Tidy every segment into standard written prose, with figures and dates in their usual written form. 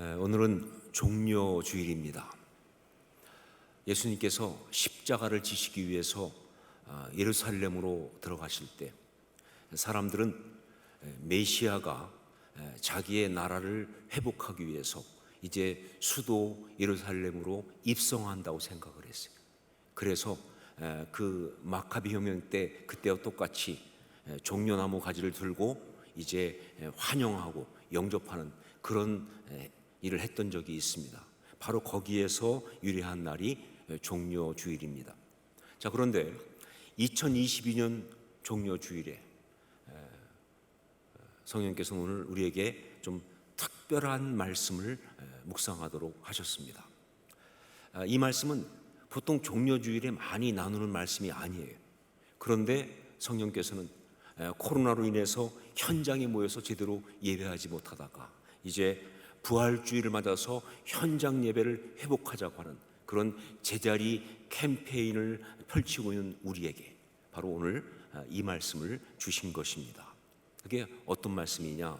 오늘은 종려주일입니다. 예수님께서 십자가를 지시기 위해서 예루살렘으로 들어가실 때 사람들은 메시아가 자기의 나라를 회복하기 위해서 이제 수도 예루살렘으로 입성한다고 생각을 했어요. 그래서 그 마카비 혁명 때 그때와 똑같이 종려나무 가지를 들고 이제 환영하고 영접하는 그런 일을 했던 적이 있습니다. 바로 거기에서 유래한 날이 종려주일입니다. 자, 그런데 2022년 종려주일에 성령께서는 오늘 우리에게 좀 특별한 말씀을 묵상하도록 하셨습니다. 이 말씀은 보통 종려주일에 많이 나누는 말씀이 아니에요. 그런데 성령께서는 코로나로 인해서 현장에 모여서 제대로 예배하지 못하다가 이제 부활주일을 맞아서 현장 예배를 회복하자고 하는 그런 제자리 캠페인을 펼치고 있는 우리에게 바로 오늘 이 말씀을 주신 것입니다. 그게 어떤 말씀이냐?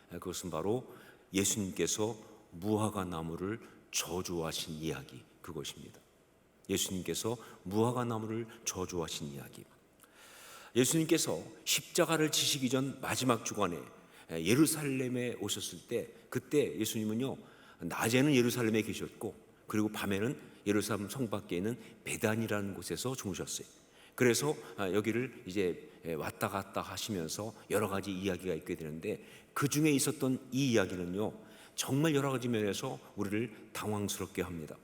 그것은 바로 예수님께서 무화과 나무를 저주하신 이야기, 그것입니다. 예수님께서 무화과 나무를 저주하신 이야기. 예수님께서 십자가를 지시기 전 마지막 주간에 예루살렘에 오셨을 때, 그때 예수님은요 낮에는 예루살렘에 계셨고 그리고 밤에는 예루살렘 성 밖에 있는 베단이라는 곳에서 주무셨어요. 그래서 여기를 이제 왔다 갔다 하시면서 여러 가지 이야기가 있게 되는데, 그 중에 있었던 이 이야기는요 정말 여러 가지 면에서 우리를 당황스럽게 합니다.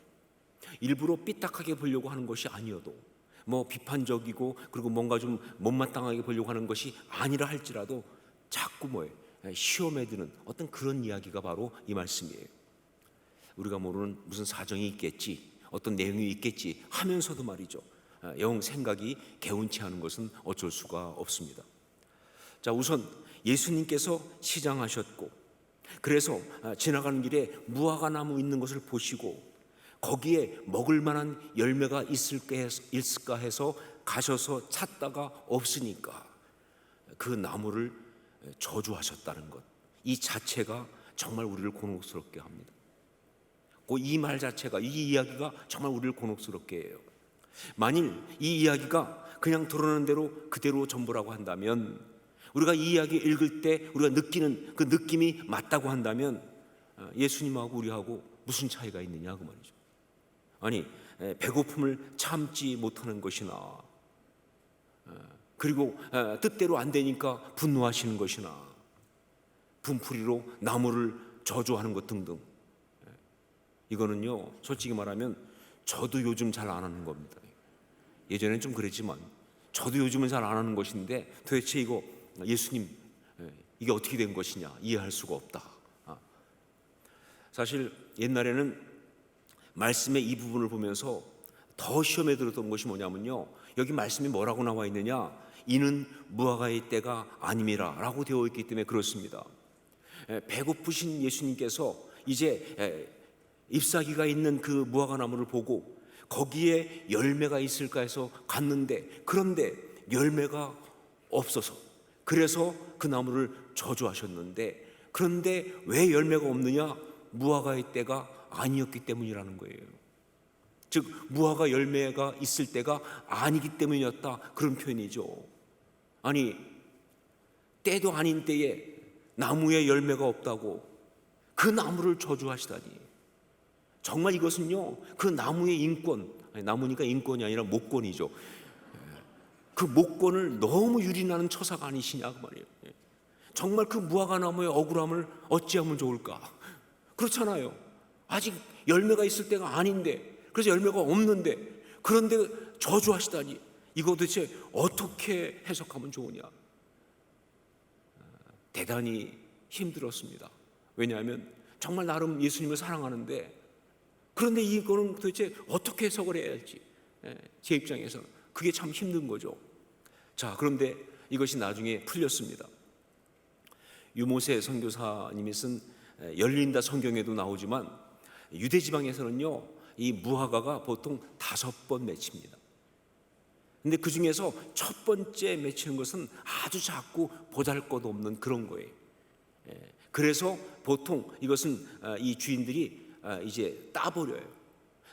일부러 삐딱하게 보려고 하는 것이 아니어도, 비판적이고 그리고 뭔가 좀 못마땅하게 보려고 하는 것이 아니라 할지라도 자꾸 시험에 드는 어떤 그런 이야기가 바로 이 말씀이에요. 우리가 모르는 무슨 사정이 있겠지, 어떤 내용이 있겠지 하면서도 말이죠, 영 생각이 개운치 않은 것은 어쩔 수가 없습니다. 자, 우선 예수님께서 시장하셨고, 그래서 지나가는 길에 무화과 나무 있는 것을 보시고 거기에 먹을 만한 열매가 있을까 해서 가셔서 찾다가 없으니까 그 나무를 저주하셨다는 것, 이 자체가 정말 우리를 곤혹스럽게 합니다. 이 말 자체가, 이 이야기가 정말 우리를 곤혹스럽게 해요. 만일 이 이야기가 그냥 드러나는 대로 그대로 전부라고 한다면, 우리가 이 이야기 읽을 때 우리가 느끼는 그 느낌이 맞다고 한다면 예수님하고 우리하고 무슨 차이가 있느냐 그 말이죠. 아니, 배고픔을 참지 못하는 것이나, 그리고 뜻대로 안 되니까 분노하시는 것이나, 분풀이로 나무를 저주하는 것 등등, 이거는요 솔직히 말하면 저도 요즘 잘 안 하는 겁니다. 예전엔 좀 그랬지만 저도 요즘은 잘 안 하는 것인데, 도대체 이거 예수님 이게 어떻게 된 것이냐 이해할 수가 없다. 사실 옛날에는 말씀의 이 부분을 보면서 더 시험에 들었던 것이 뭐냐면요, 여기 말씀이 뭐라고 나와 있느냐, 이는 무화과의 때가 아님이라 라고 되어 있기 때문에 그렇습니다. 배고프신 예수님께서 이제 잎사귀가 있는 그 무화과 나무를 보고 거기에 열매가 있을까 해서 갔는데, 그런데 열매가 없어서 그래서 그 나무를 저주하셨는데, 그런데 왜 열매가 없느냐, 무화과의 때가 아니었기 때문이라는 거예요. 즉 무화과 열매가 있을 때가 아니기 때문이었다, 그런 표현이죠. 아니, 때도 아닌 때에 나무에 열매가 없다고 그 나무를 저주하시다니, 정말 이것은요 그 나무의 인권, 나무니까 인권이 아니라 목권이죠. 그 목권을 너무 유린하는 처사가 아니시냐 그 말이에요. 정말 그 무화과 나무의 억울함을 어찌하면 좋을까. 그렇잖아요. 아직 열매가 있을 때가 아닌데, 그래서 열매가 없는데, 그런데 저주하시다니, 이거 도대체 어떻게 해석하면 좋으냐. 대단히 힘들었습니다. 왜냐하면 정말 나름 예수님을 사랑하는데, 그런데 이거는 도대체 어떻게 해석을 해야 할지 제 입장에서는 그게 참 힘든 거죠. 자, 그런데 이것이 나중에 풀렸습니다. 유모세 선교사님이 쓴 열린다 성경에도 나오지만, 유대 지방에서는요 이 무화과가 보통 5번 맺힙니다. 근데 그 중에서 첫 번째 맺히는 것은 아주 작고 보잘것없는 그런 거예요. 그래서 보통 이것은 이 주인들이 이제 따버려요.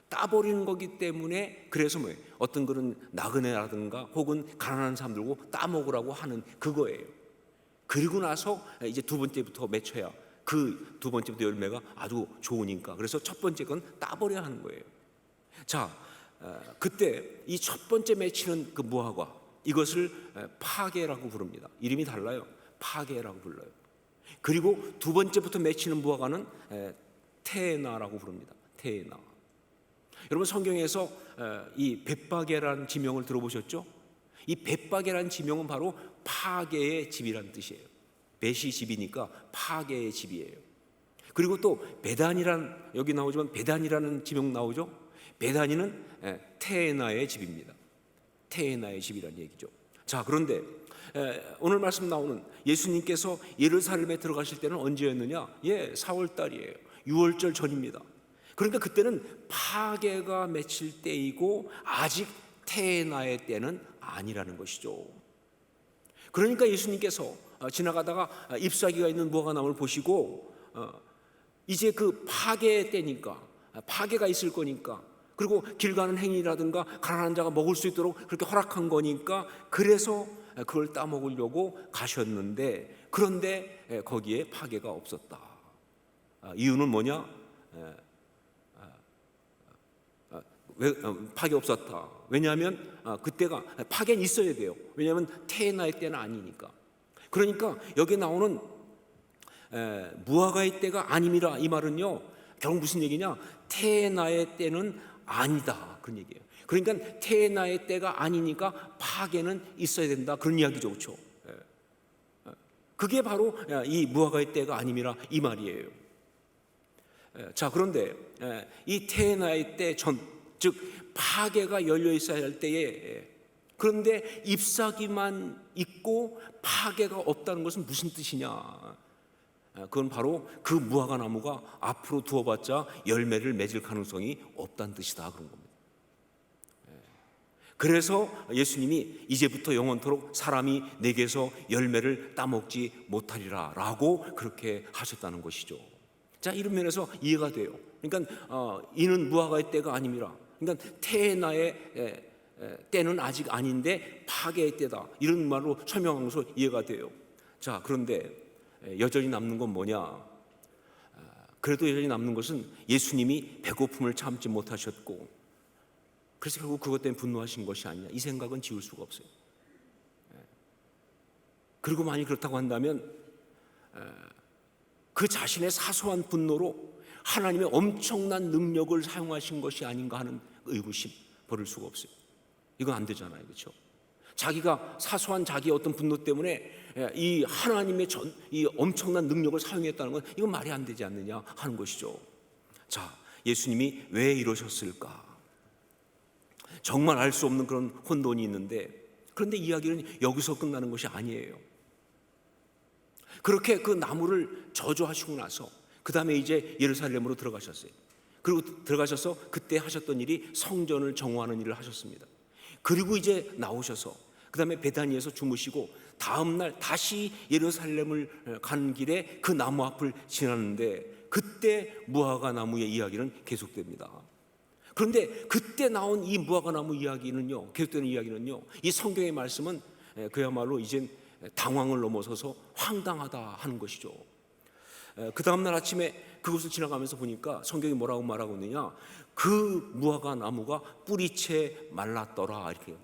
따버리는 거기 때문에 그래서 뭐예요? 어떤 그런 나그네라든가 혹은 가난한 사람들고 따먹으라고 하는 그거예요. 그리고 나서 이제 두 번째부터 맺혀야 그 두 번째부터 열매가 아주 좋으니까, 그래서 첫 번째 건 따버려야 하는 거예요. 자, 그때 이 첫 번째 맺히는 그 무화과, 이것을 파게라고 부릅니다. 이름이 달라요. 파게라고 불러요. 그리고 두 번째부터 맺히는 무화과는 테에나라고 부릅니다. 테에나. 여러분, 성경에서 이 벳바게라는 지명을 들어보셨죠? 이 벳바게라는 지명은 바로 파게의 집이라는 뜻이에요. 벳이 집이니까 파게의 집이에요. 그리고 또 베단이란, 여기 나오지만 베단이라는 지명 나오죠? 베단이는 테에나의 집입니다. 테에나의 집이라는 얘기죠. 자, 그런데 오늘 말씀 나오는 예수님께서 예루살렘에 들어가실 때는 언제였느냐? 4월 달이에요. 6월절 전입니다. 그러니까 그때는 파게가 맺힐 때이고 아직 테에나의 때는 아니라는 것이죠. 그러니까 예수님께서 지나가다가 잎사귀가 있는 무화과나무를 보시고 이제 그 파게의 때니까, 파게가 있을 거니까, 그리고 길 가는 행인이라든가 가난한 자가 먹을 수 있도록 그렇게 허락한 거니까, 그래서 그걸 따먹으려고 가셨는데, 그런데 거기에 파게가 없었다. 이유는 뭐냐? 왜 파게 없었다? 왜냐하면 그때가, 파게는 있어야 돼요. 왜냐하면 테에나의 때는 아니니까. 그러니까 여기 나오는 무화과의 때가 아님이라, 이 말은요 결국 무슨 얘기냐? 테에나의 때는 아니다, 그런 얘기예요. 그러니까 테에나의 때가 아니니까 파게는 있어야 된다, 그런 이야기죠. 그렇죠? 그게 바로 이 무화과의 때가 아님이라, 이 말이에요. 자, 그런데 이 테에나의 때 전, 즉 파게가 열려 있어야 할 때에, 그런데 잎사귀만 있고 파게가 없다는 것은 무슨 뜻이냐? 그건 바로 그 무화과 나무가 앞으로 두어봤자 열매를 맺을 가능성이 없다는 뜻이다, 그런 겁니다. 그래서 예수님이 이제부터 영원토록 사람이 내게서 열매를 따먹지 못하리라 라고 그렇게 하셨다는 것이죠. 자, 이런 면에서 이해가 돼요. 그러니까 이는 무화과의 때가 아님이라, 그러니까 테에나의 때는 아직 아닌데 파게의 때다, 이런 말로 설명하면서 이해가 돼요. 자, 그런데 여전히 남는 건 뭐냐? 그래도 여전히 남는 것은 예수님이 배고픔을 참지 못하셨고, 그래서 결국 그것 때문에 분노하신 것이 아니냐, 이 생각은 지울 수가 없어요. 그리고 만약 그렇다고 한다면 그 자신의 사소한 분노로 하나님의 엄청난 능력을 사용하신 것이 아닌가 하는 의구심 버릴 수가 없어요. 이건 안 되잖아요, 그렇죠? 자기가 사소한 자기의 어떤 분노 때문에 이 하나님의 이 엄청난 능력을 사용했다는 건 이건 말이 안 되지 않느냐 하는 것이죠. 자, 예수님이 왜 이러셨을까? 정말 알 수 없는 그런 혼돈이 있는데, 그런데 이야기는 여기서 끝나는 것이 아니에요. 그렇게 그 나무를 저주하시고 나서 그 다음에 이제 예루살렘으로 들어가셨어요. 그리고 들어가셔서 그때 하셨던 일이 성전을 정화하는 일을 하셨습니다. 그리고 이제 나오셔서 그 다음에 베다니에서 주무시고 다음 날 다시 예루살렘을 가는 길에 그 나무 앞을 지나는데, 그때 무화과 나무의 이야기는 계속됩니다. 그런데 그때 나온 이 무화과 나무 이야기는요, 계속되는 이야기는요, 이 성경의 말씀은 그야말로 이젠 당황을 넘어서서 황당하다 하는 것이죠. 그 다음날 아침에 그곳을 지나가면서 보니까 성경이 뭐라고 말하고 있느냐? 그 무화과 나무가 뿌리채 말랐더라, 이렇게.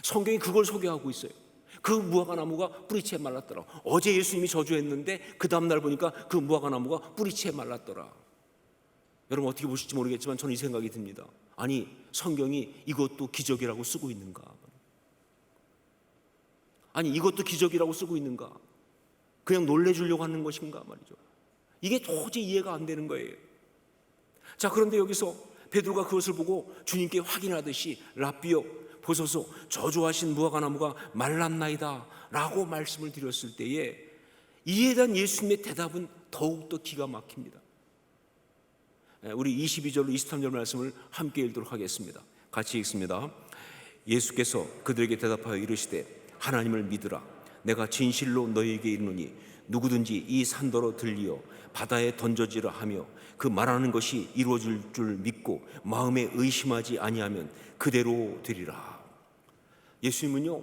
성경이 그걸 소개하고 있어요. 그 무화과 나무가 뿌리채 말랐더라. 어제 예수님이 저주했는데 그 다음날 보니까 그 무화과 나무가 뿌리채 말랐더라. 여러분 어떻게 보실지 모르겠지만 저는 이 생각이 듭니다. 아니, 성경이 이것도 기적이라고 쓰고 있는가? 아니, 이것도 기적이라고 쓰고 있는가? 그냥 놀래주려고 하는 것인가 말이죠. 이게 도저히 이해가 안 되는 거예요. 자, 그런데 여기서 베드로가 그것을 보고 주님께 확인하듯이 랍비여 보소서, 저주하신 무화과 나무가 말랐나이다 라고 말씀을 드렸을 때에 이에 대한 예수님의 대답은 더욱더 기가 막힙니다. 우리 22절로 23절 말씀을 함께 읽도록 하겠습니다. 같이 읽습니다. 예수께서 그들에게 대답하여 이르시되 하나님을 믿으라. 내가 진실로 너희에게 이르노니 누구든지 이 산더러 들리어 바다에 던져지라 하며 그 말하는 것이 이루어질 줄 믿고 마음에 의심하지 아니하면 그대로 되리라. 예수님은요,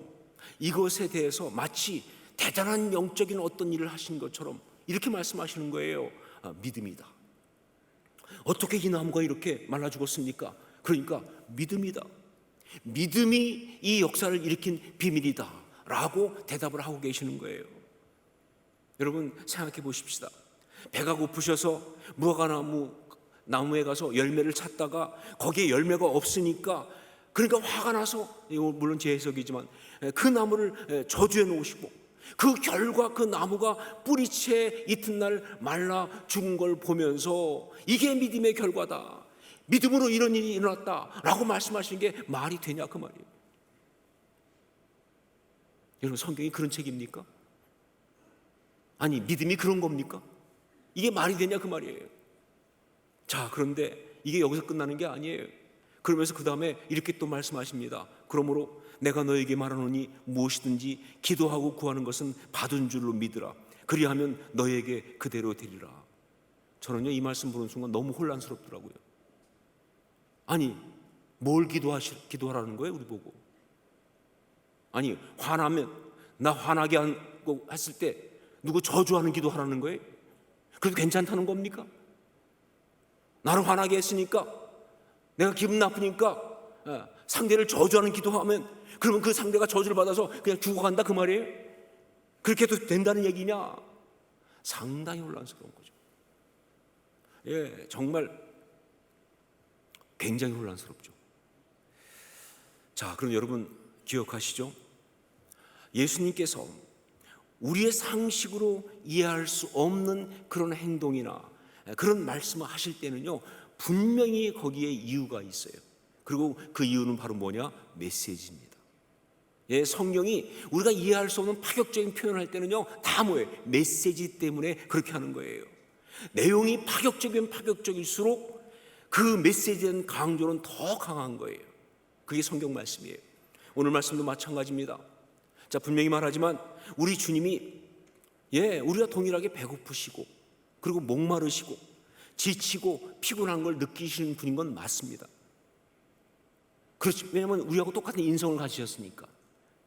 이것에 대해서 마치 대단한 영적인 어떤 일을 하신 것처럼 이렇게 말씀하시는 거예요. 믿음이다. 어떻게 이 나무가 이렇게 말라 죽었습니까? 그러니까 믿음이다. 믿음이 이 역사를 일으킨 비밀이다 라고 대답을 하고 계시는 거예요. 여러분 생각해 보십시다. 배가 고프셔서 무화과나무에 가서 열매를 찾다가 거기에 열매가 없으니까, 그러니까 화가 나서, 물론 제 해석이지만 그 나무를 저주해 놓으시고 그 결과 그 나무가 뿌리채 이튿날 말라 죽은 걸 보면서 이게 믿음의 결과다, 믿음으로 이런 일이 일어났다라고 말씀하시는 게 말이 되냐 그 말이에요. 여러분 성경이 그런 책입니까? 아니 믿음이 그런 겁니까? 이게 말이 되냐 그 말이에요. 자, 그런데 이게 여기서 끝나는 게 아니에요. 그러면서 그 다음에 이렇게 또 말씀하십니다. 그러므로 내가 너에게 말하노니 무엇이든지 기도하고 구하는 것은 받은 줄로 믿으라. 그리하면 너에게 그대로 되리라. 저는요 이 말씀 보는 순간 너무 혼란스럽더라고요. 아니 뭘 기도하라는 거예요 우리 보고? 아니 화나면 나 화나게 하고 했을 때 누구 저주하는 기도하라는 거예요? 그래도 괜찮다는 겁니까? 나를 화나게 했으니까, 내가 기분 나쁘니까 상대를 저주하는 기도하면 그러면 그 상대가 저주를 받아서 그냥 죽어간다 그 말이에요? 그렇게 해도 된다는 얘기냐? 상당히 혼란스러운 거죠. 예, 정말 굉장히 혼란스럽죠. 자, 그럼 여러분 기억하시죠? 예수님께서 우리의 상식으로 이해할 수 없는 그런 행동이나 그런 말씀을 하실 때는요 분명히 거기에 이유가 있어요. 그리고 그 이유는 바로 뭐냐? 메시지입니다. 예, 성경이 우리가 이해할 수 없는 파격적인 표현을 할 때는요 다 뭐예요? 메시지 때문에 그렇게 하는 거예요. 내용이 파격적일수록 그 메시지에 대한 강조는 더 강한 거예요. 그게 성경 말씀이에요. 오늘 말씀도 마찬가지입니다. 자, 분명히 말하지만 우리 주님이 우리가 동일하게 배고프시고 그리고 목마르시고 지치고 피곤한 걸 느끼시는 분인 건 맞습니다. 그렇지, 왜냐하면 우리하고 똑같은 인성을 가지셨으니까.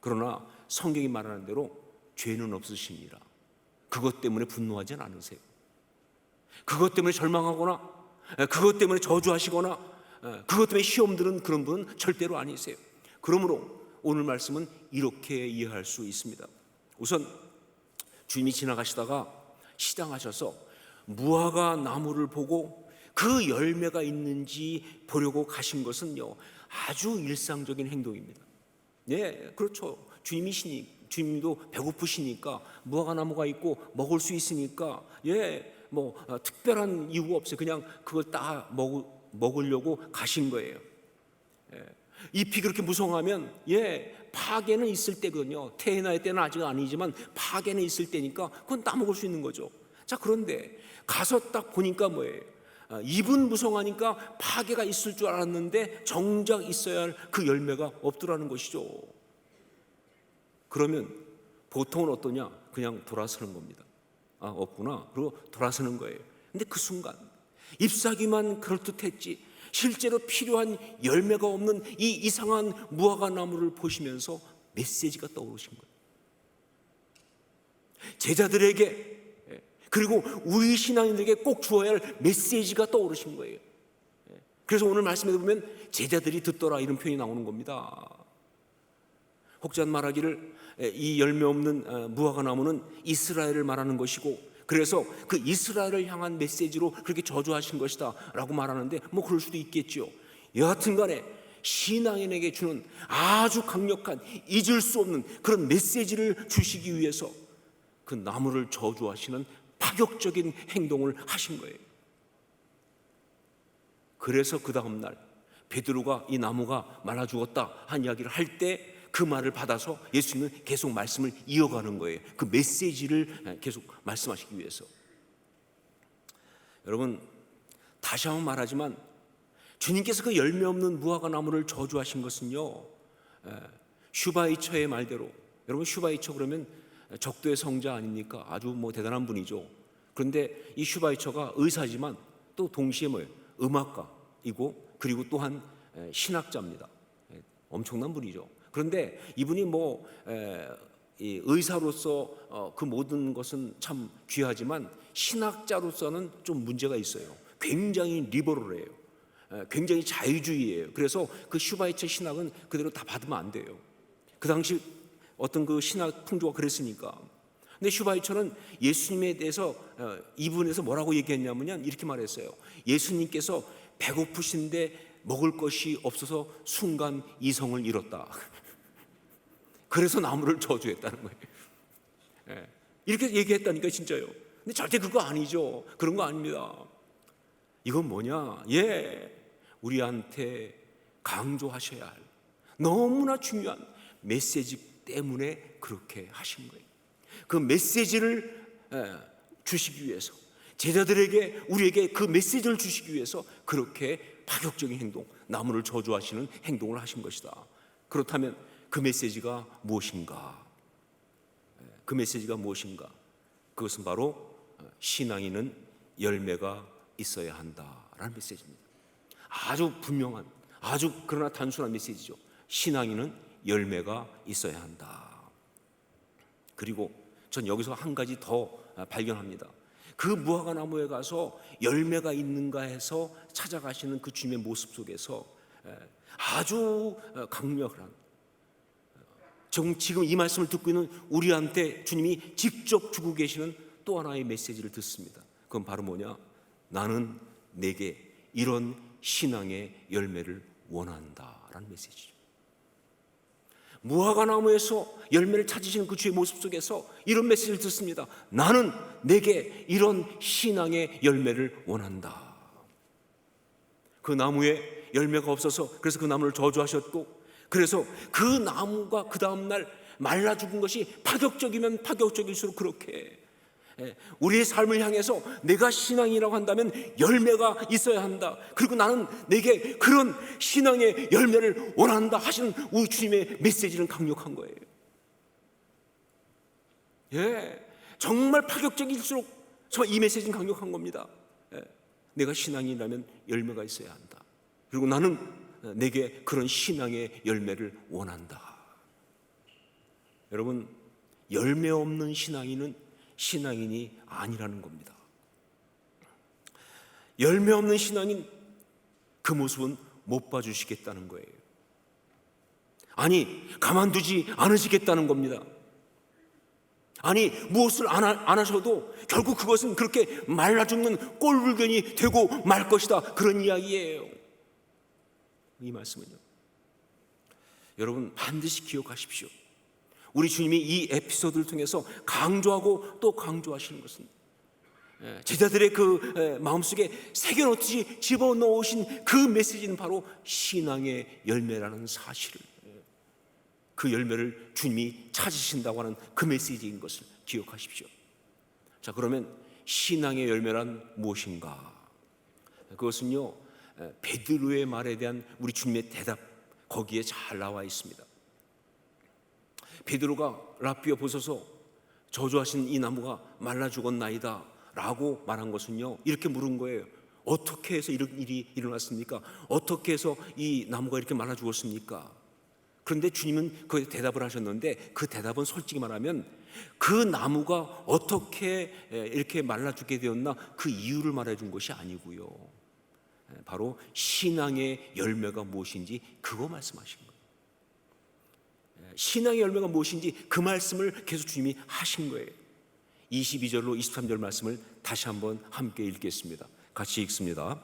그러나 성경이 말하는 대로 죄는 없으시니라. 그것 때문에 분노하지 않으세요. 그것 때문에 절망하거나 그것 때문에 저주하시거나 그것 때문에 시험 드는 그런 분은 절대로 아니세요. 그러므로 오늘 말씀은 이렇게 이해할 수 있습니다. 우선 주님이 지나가시다가 시장하셔서 무화과 나무를 보고 그 열매가 있는지 보려고 가신 것은요 아주 일상적인 행동입니다. 네, 그렇죠. 주님도 배고프시니까 무화과 나무가 있고 먹을 수 있으니까 특별한 이유가 없어요. 그냥 그걸 딱 먹으려고 가신 거예요. 잎이 그렇게 무성하면 파괴는 있을 때거든요. 태어날 때는 아직 아니지만 파괴는 있을 때니까 그건 따먹을 수 있는 거죠. 자, 그런데 가서 딱 보니까 뭐예요? 잎은 무성하니까 파괴가 있을 줄 알았는데 정작 있어야 할 그 열매가 없더라는 것이죠. 그러면 보통은 어떠냐? 그냥 돌아서는 겁니다. 없구나. 그리고 돌아서는 거예요. 근데 그 순간 잎사귀만 그럴듯했지 실제로 필요한 열매가 없는 이 이상한 무화과 나무를 보시면서 메시지가 떠오르신 거예요. 제자들에게 그리고 우리 신앙인들에게 꼭 주어야 할 메시지가 떠오르신 거예요. 그래서 오늘 말씀에 보면 제자들이 듣더라 이런 표현이 나오는 겁니다. 혹자는 말하기를 이 열매 없는 무화과 나무는 이스라엘을 말하는 것이고 그래서 그 이스라엘을 향한 메시지로 그렇게 저주하신 것이다 라고 말하는데 그럴 수도 있겠죠. 여하튼 간에 신앙인에게 주는 아주 강력한 잊을 수 없는 그런 메시지를 주시기 위해서 그 나무를 저주하시는 파격적인 행동을 하신 거예요. 그래서 그 다음날 베드로가 이 나무가 말라 죽었다 한 이야기를 할 때 그 말을 받아서 예수님은 계속 말씀을 이어가는 거예요. 그 메시지를 계속 말씀하시기 위해서. 여러분 다시 한번 말하지만 주님께서 그 열매 없는 무화과 나무를 저주하신 것은요 슈바이처의 말대로, 여러분 슈바이처 그러면 적도의 성자 아닙니까? 아주 뭐 대단한 분이죠. 그런데 이 슈바이처가 의사지만 또 동시에 뭐예요? 음악가이고 그리고 또한 신학자입니다. 엄청난 분이죠. 그런데 이분이 이 의사로서 그 모든 것은 참 귀하지만 신학자로서는 좀 문제가 있어요. 굉장히 리버럴해요. 굉장히 자유주의예요. 그래서 그 슈바이처 신학은 그대로 다 받으면 안 돼요. 그 당시 어떤 그 신학 풍조가 그랬으니까. 근데 슈바이처는 예수님에 대해서 이분에서 뭐라고 얘기했냐면 이렇게 말했어요. 예수님께서 배고프신데 먹을 것이 없어서 순간 이성을 잃었다. 그래서 나무를 저주했다는 거예요. 이렇게 얘기했다니까 진짜요. 근데 절대 그거 아니죠. 그런 거 아닙니다. 이건 뭐냐? 우리한테 강조하셔야 할 너무나 중요한 메시지 때문에 그렇게 하신 거예요. 그 메시지를 주시기 위해서, 제자들에게 우리에게 그 메시지를 주시기 위해서 그렇게 파격적인 행동, 나무를 저주하시는 행동을 하신 것이다. 그렇다면 그 메시지가 무엇인가? 그 메시지가 무엇인가? 그것은 바로 신앙인은 열매가 있어야 한다라는 메시지입니다. 아주 분명한, 아주 그러나 단순한 메시지죠. 신앙인은 열매가 있어야 한다. 그리고 전 여기서 한 가지 더 발견합니다. 그 무화과 나무에 가서 열매가 있는가 해서 찾아가시는 그 주님의 모습 속에서 아주 강력한, 지금 이 말씀을 듣고 있는 우리한테 주님이 직접 주고 계시는 또 하나의 메시지를 듣습니다. 그건 바로 뭐냐? 나는 내게 이런 신앙의 열매를 원한다라는 메시지죠. 무화과 나무에서 열매를 찾으시는 그 주의 모습 속에서 이런 메시지를 듣습니다. 나는 내게 이런 신앙의 열매를 원한다. 그 나무에 열매가 없어서 그래서 그 나무를 저주하셨고, 그래서 그 나무가 그 다음날 말라 죽은 것이 파격적이면 파격적일수록 그렇게 우리의 삶을 향해서 내가 신앙이라고 한다면 열매가 있어야 한다. 그리고 나는 내게 그런 신앙의 열매를 원한다 하시는 우리 주님의 메시지는 강력한 거예요. 정말 파격적일수록 이 메시지는 강력한 겁니다. 내가 신앙이라면 열매가 있어야 한다. 그리고 나는 내게 그런 신앙의 열매를 원한다. 여러분, 열매 없는 신앙인은 신앙인이 아니라는 겁니다. 열매 없는 신앙인, 그 모습은 못 봐주시겠다는 거예요. 아니, 가만두지 않으시겠다는 겁니다. 아니, 무엇을 안 하셔도 결국 그것은 그렇게 말라 죽는 꼴불견이 되고 말 것이다, 그런 이야기예요. 이 말씀은요, 여러분 반드시 기억하십시오. 우리 주님이 이 에피소드를 통해서 강조하고 또 강조하시는 것은 제자들의 그 마음속에 새겨놓듯이 집어넣으신 그 메시지는 바로 신앙의 열매라는 사실을, 그 열매를 주님이 찾으신다고 하는 그 메시지인 것을 기억하십시오. 자, 그러면 신앙의 열매란 무엇인가? 그것은요, 베드로의 말에 대한 우리 주님의 대답, 거기에 잘 나와 있습니다. 베드로가 라삐어 보소서, 저주하신 이 나무가 말라 죽었나이다 라고 말한 것은요, 이렇게 물은 거예요. 어떻게 해서 이런 일이 일어났습니까? 어떻게 해서 이 나무가 이렇게 말라 죽었습니까? 그런데 주님은 그 대답을 하셨는데, 그 대답은 솔직히 말하면 그 나무가 어떻게 이렇게 말라 죽게 되었나, 그 이유를 말해준 것이 아니고요, 바로 신앙의 열매가 무엇인지 그거 말씀하신 거예요. 신앙의 열매가 무엇인지 그 말씀을 계속 주님이 하신 거예요. 22절로 23절 말씀을 다시 한번 함께 읽겠습니다. 같이 읽습니다.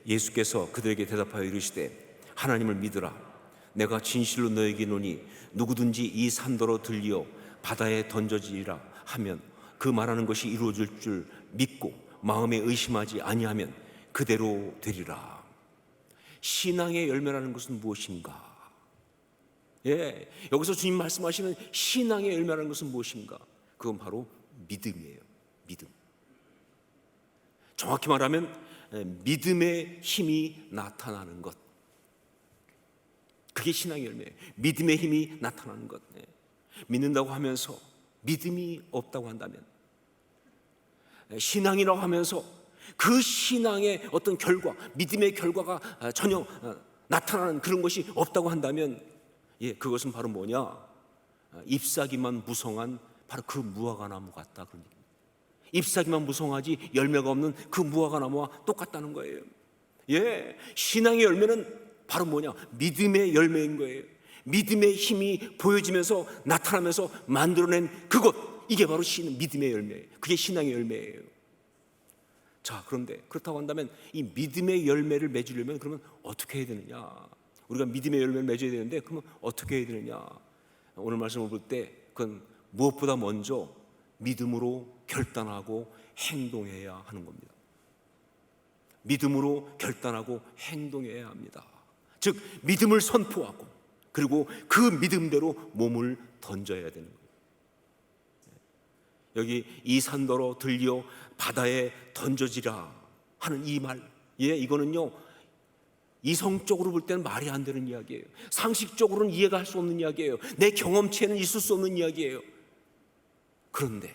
예수께서 그들에게 대답하여 이르시되 하나님을 믿으라. 내가 진실로 너에게 이르노니 누구든지 이 산더러 들리어 바다에 던져지리라 하면 그 말하는 것이 이루어질 줄 믿고 마음에 의심하지 아니하면 그대로 되리라. 신앙의 열매라는 것은 무엇인가? 여기서 주님 말씀하시는 신앙의 열매라는 것은 무엇인가? 그건 바로 믿음이에요. 믿음. 정확히 말하면 믿음의 힘이 나타나는 것, 그게 신앙의 열매예요. 믿음의 힘이 나타나는 것. 믿는다고 하면서 믿음이 없다고 한다면, 신앙이라고 하면서 그 신앙의 어떤 결과, 믿음의 결과가 전혀 나타나는 그런 것이 없다고 한다면, 그것은 바로 뭐냐? 잎사귀만 무성한 바로 그 무화과나무 같다, 그런 얘기입니다. 잎사귀만 무성하지 열매가 없는 그 무화과나무와 똑같다는 거예요. 신앙의 열매는 바로 뭐냐? 믿음의 열매인 거예요. 믿음의 힘이 보여지면서 나타나면서 만들어낸 그것, 이게 바로 믿음의 열매예요. 그게 신앙의 열매예요. 자, 그런데 그렇다고 한다면 이 믿음의 열매를 맺으려면 그러면 어떻게 해야 되느냐? 우리가 믿음의 열매를 맺어야 되는데 그러면 어떻게 해야 되느냐? 오늘 말씀을 볼 때 그건 무엇보다 먼저 믿음으로 결단하고 행동해야 하는 겁니다. 믿음으로 결단하고 행동해야 합니다. 즉 믿음을 선포하고 그리고 그 믿음대로 몸을 던져야 되는 거예요. 여기 이 산더러 들려 바다에 던져지라 하는 이 말, 이거는요 이성적으로 볼 때는 말이 안 되는 이야기예요. 상식적으로는 이해가 할 수 없는 이야기예요. 내 경험치에는 있을 수 없는 이야기예요. 그런데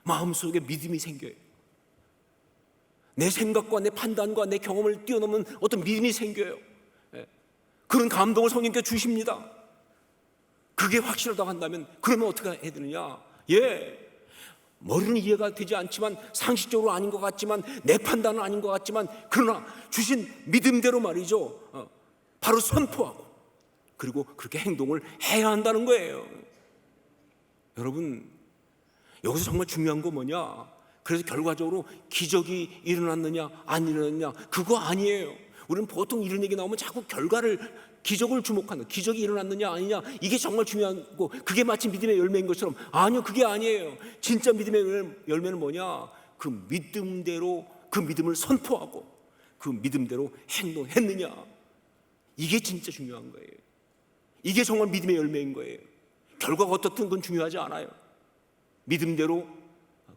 마음속에 믿음이 생겨요. 내 생각과 내 판단과 내 경험을 뛰어넘는 어떤 믿음이 생겨요. 그런 감동을 성령께서 주십니다. 그게 확실하다고 한다면 그러면 어떻게 해야 되느냐? 머리는 이해가 되지 않지만, 상식적으로 아닌 것 같지만, 내 판단은 아닌 것 같지만, 그러나 주신 믿음대로 말이죠, 바로 선포하고 그리고 그렇게 행동을 해야 한다는 거예요. 여러분, 여기서 정말 중요한 거 뭐냐? 그래서 결과적으로 기적이 일어났느냐 안 일어났느냐, 그거 아니에요. 우리는 보통 이런 얘기 나오면 자꾸 기적을 주목한다. 기적이 일어났느냐 아니냐, 이게 정말 중요한 거, 그게 마치 믿음의 열매인 것처럼. 아니요, 그게 아니에요. 진짜 믿음의 열매는 뭐냐? 그 믿음대로, 그 믿음을 선포하고 그 믿음대로 행동했느냐, 이게 진짜 중요한 거예요. 이게 정말 믿음의 열매인 거예요. 결과가 어떻든 그건 중요하지 않아요. 믿음대로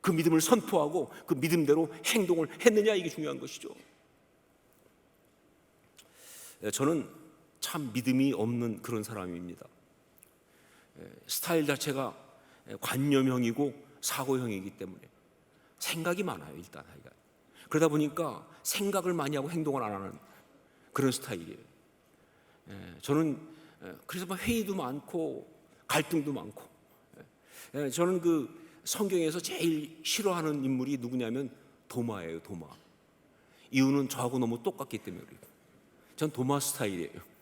그 믿음을 선포하고 그 믿음대로 행동을 했느냐, 이게 중요한 것이죠. 저는 참 믿음이 없는 그런 사람입니다. 스타일 자체가 관념형이고 사고형이기 때문에 생각이 많아요. 일단 그러다 보니까 생각을 많이 하고 행동을 안 하는 그런 스타일이에요. 저는 그래서 회의도 많고 갈등도 많고, 저는 그 성경에서 제일 싫어하는 인물이 누구냐면 도마예요. 도마. 이유는 저하고 너무 똑같기 때문에 그래요. 전 도마 스타일이에요.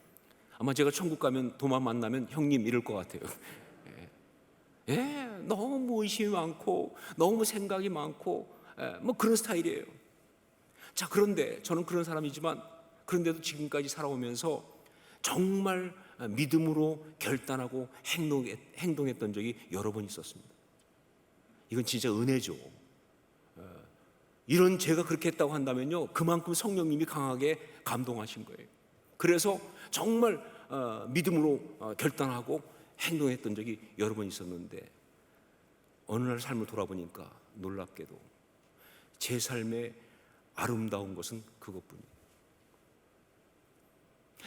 아마 제가 천국 가면 도마 만나면 형님 이럴 것 같아요. 너무 의심이 많고 너무 생각이 많고, 뭐 그런 스타일이에요. 자, 그런데 저는 그런 사람이지만, 그런데도 지금까지 살아오면서 정말 믿음으로 결단하고 행동했던 적이 여러 번 있었습니다. 이건 진짜 은혜죠. 이런 제가 그렇게 했다고 한다면요, 그만큼 성령님이 강하게 감동하신 거예요. 그래서 정말 믿음으로 결단하고 행동했던 적이 여러 번 있었는데, 어느 날 삶을 돌아보니까 놀랍게도 제 삶의 아름다운 것은 그것뿐이에요.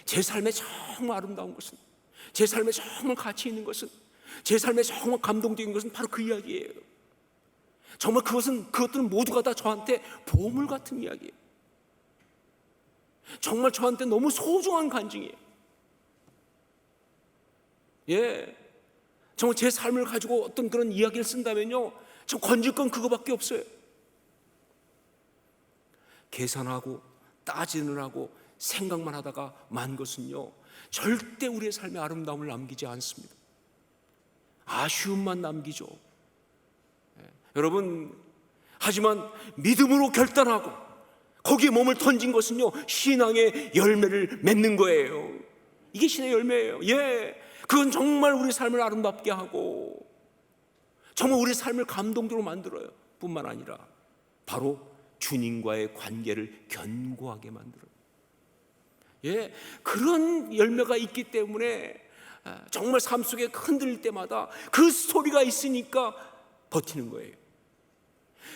제 삶에 정말 아름다운 것은, 제 삶에 정말 가치 있는 것은, 제 삶에 정말 감동적인 것은 바로 그 이야기예요. 정말 그것들은 모두가 다 저한테 보물 같은 이야기예요. 정말 저한테 너무 소중한 간증이에요. 정말 제 삶을 가지고 어떤 그런 이야기를 쓴다면요, 저 건질 건 그거밖에 없어요. 계산하고 따지느라고 생각만 하다가 만 것은요, 절대 우리의 삶의 아름다움을 남기지 않습니다. 아쉬움만 남기죠. 여러분, 하지만 믿음으로 결단하고 거기에 몸을 던진 것은요, 신앙의 열매를 맺는 거예요. 이게 신의 열매예요. 그건 정말 우리 삶을 아름답게 하고 정말 우리 삶을 감동적으로 만들어요. 뿐만 아니라 바로 주님과의 관계를 견고하게 만들어요. 그런 열매가 있기 때문에 정말 삶 속에 흔들릴 때마다 그 스토리가 있으니까 버티는 거예요.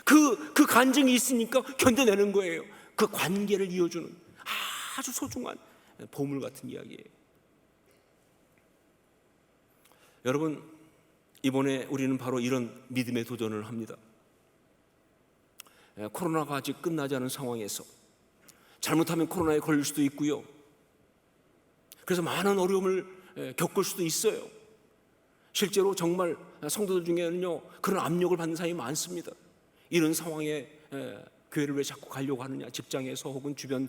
그 간증이 있으니까 견뎌내는 거예요. 그 관계를 이어주는 아주 소중한 보물 같은 이야기예요. 여러분, 이번에 우리는 바로 이런 믿음의 도전을 합니다. 코로나가 아직 끝나지 않은 상황에서 잘못하면 코로나에 걸릴 수도 있고요. 그래서 많은 어려움을 겪을 수도 있어요. 실제로 정말 성도들 중에는요, 그런 압력을 받는 사람이 많습니다. 이런 상황에 교회를 왜 자꾸 가려고 하느냐, 직장에서 혹은 주변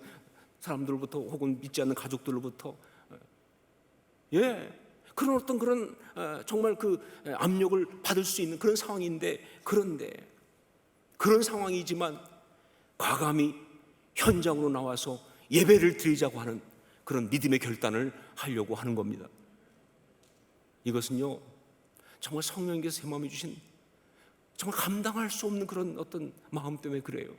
사람들로부터 혹은 믿지 않는 가족들로부터 그런 어떤 그런 정말 그 압력을 받을 수 있는 그런 상황인데, 그런데 그런 상황이지만 과감히 현장으로 나와서 예배를 드리자고 하는 그런 믿음의 결단을 하려고 하는 겁니다. 이것은요, 정말 성령님께서 제 마음에 주신 정말 감당할 수 없는 그런 어떤 마음 때문에 그래요.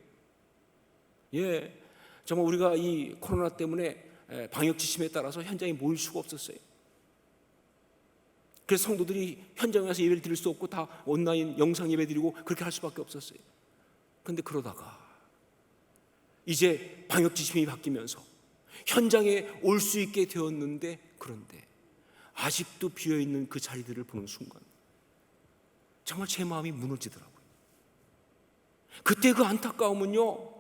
정말 우리가 이 코로나 때문에 방역 지침에 따라서 현장에 모일 수가 없었어요. 그래서 성도들이 현장에 가서 예배를 드릴 수 없고 다 온라인 영상 예배 드리고 그렇게 할 수밖에 없었어요. 그런데 그러다가 이제 방역 지침이 바뀌면서 현장에 올 수 있게 되었는데, 그런데 아직도 비어있는 그 자리들을 보는 순간 정말 제 마음이 무너지더라고요. 그때 그 안타까움은요,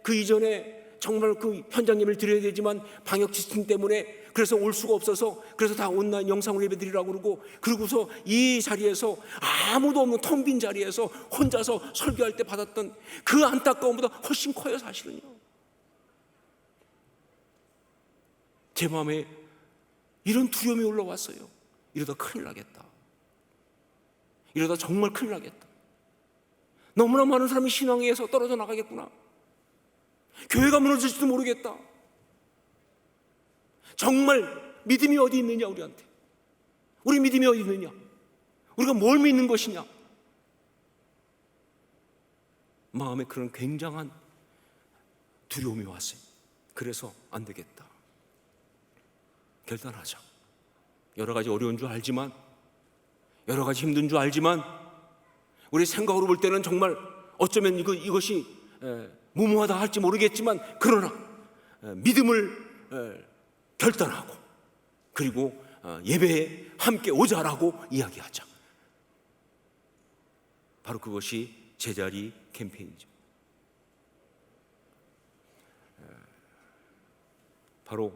그 이전에 정말 그 현장 예배를 드려야 되지만 방역 지침 때문에 그래서 올 수가 없어서 그래서 다 온라인 영상으로 예배 드리라고 그러고, 그러고서 이 자리에서 아무도 없는 텅 빈 자리에서 혼자서 설교할 때 받았던 그 안타까움보다 훨씬 커요. 사실은요, 제 마음에 이런 두려움이 올라왔어요. 이러다 큰일 나겠다. 이러다 정말 큰일 나겠다. 너무나 많은 사람이 신앙에서 떨어져 나가겠구나. 교회가 무너질지도 모르겠다. 정말 믿음이 어디 있느냐, 우리한테. 우리 믿음이 어디 있느냐, 우리가 뭘 믿는 것이냐. 마음에 그런 굉장한 두려움이 왔어요. 그래서 안 되겠다, 결단하자. 여러 가지 어려운 줄 알지만, 여러 가지 힘든 줄 알지만, 우리 생각으로 볼 때는 정말 어쩌면 이것이 무모하다 할지 모르겠지만, 그러나 믿음을 결단하고 그리고 예배에 함께 오자라고 이야기하자. 바로 그것이 제자리 캠페인이죠. 바로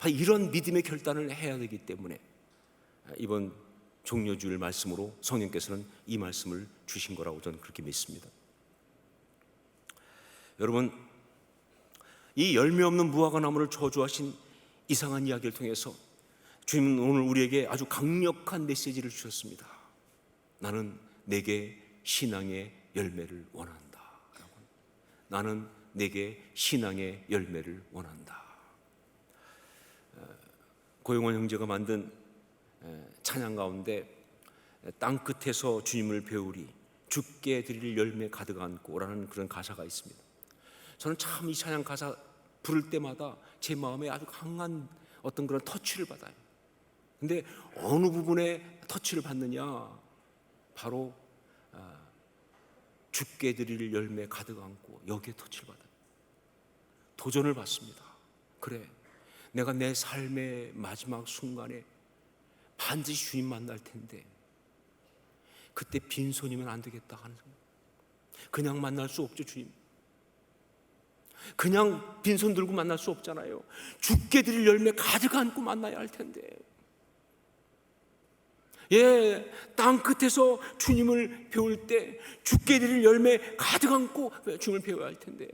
이런 믿음의 결단을 해야 되기 때문에 이번 종려주일 말씀으로 성령께서는 이 말씀을 주신 거라고 저는 그렇게 믿습니다. 여러분, 이 열매 없는 무화과 나무를 저주하신 이상한 이야기를 통해서 주님은 오늘 우리에게 아주 강력한 메시지를 주셨습니다. 나는 내게 신앙의 열매를 원한다. 나는 내게 신앙의 열매를 원한다. 고용원 형제가 만든 찬양 가운데 땅 끝에서 주님을 배우리 죽게 드릴 열매 가득 안고라는 그런 가사가 있습니다. 저는 참 이 찬양 가사 부를 때마다 제 마음에 아주 강한 어떤 그런 터치를 받아요. 근데 어느 부분에 터치를 받느냐, 바로 죽게 드릴 열매 가득 안고, 여기에 터치를 받아요. 도전을 받습니다. 그래, 내가 내 삶의 마지막 순간에 반드시 주님 만날 텐데 그때 빈손이면 안 되겠다 하는 생각. 그냥 만날 수 없죠. 주님 그냥 빈손 들고 만날 수 없잖아요. 죽게 드릴 열매 가득 안고 만나야 할 텐데, 땅 끝에서 주님을 배울 때 죽게 드릴 열매 가득 안고 주님을 배워야 할 텐데,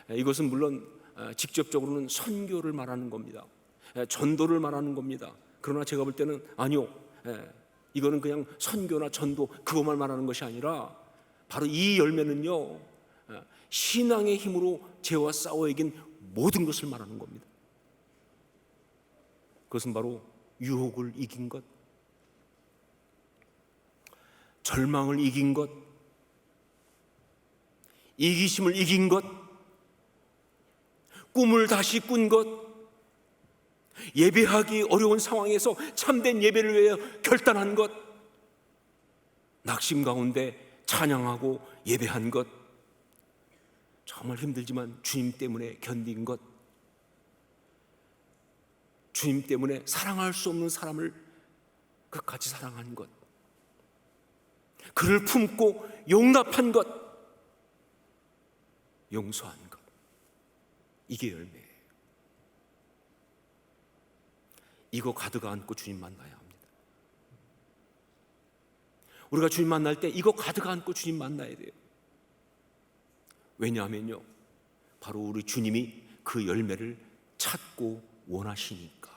이것은 물론 직접적으로는 선교를 말하는 겁니다. 전도를 말하는 겁니다. 그러나 제가 볼 때는 아니요, 이거는 그냥 선교나 전도 그것만 말하는 것이 아니라 바로 이 열매는요, 신앙의 힘으로 죄와 싸워 이긴 모든 것을 말하는 겁니다. 그것은 바로 유혹을 이긴 것, 절망을 이긴 것, 이기심을 이긴 것, 꿈을 다시 꾼 것, 예배하기 어려운 상황에서 참된 예배를 위해 결단한 것, 낙심 가운데 찬양하고 예배한 것, 정말 힘들지만 주님 때문에 견딘 것, 주님 때문에 사랑할 수 없는 사람을 끝까지 사랑한 것, 그를 품고 용납한 것, 용서한 것, 이게 열매예요. 이거 가득 안고 주님 만나야 합니다. 우리가 주님 만날 때 이거 가득 안고 주님 만나야 돼요. 왜냐하면요, 바로 우리 주님이 그 열매를 찾고 원하시니까.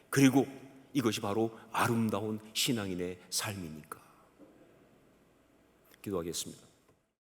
그리고 이것이 바로 아름다운 신앙인의 삶이니까. 기도하겠습니다.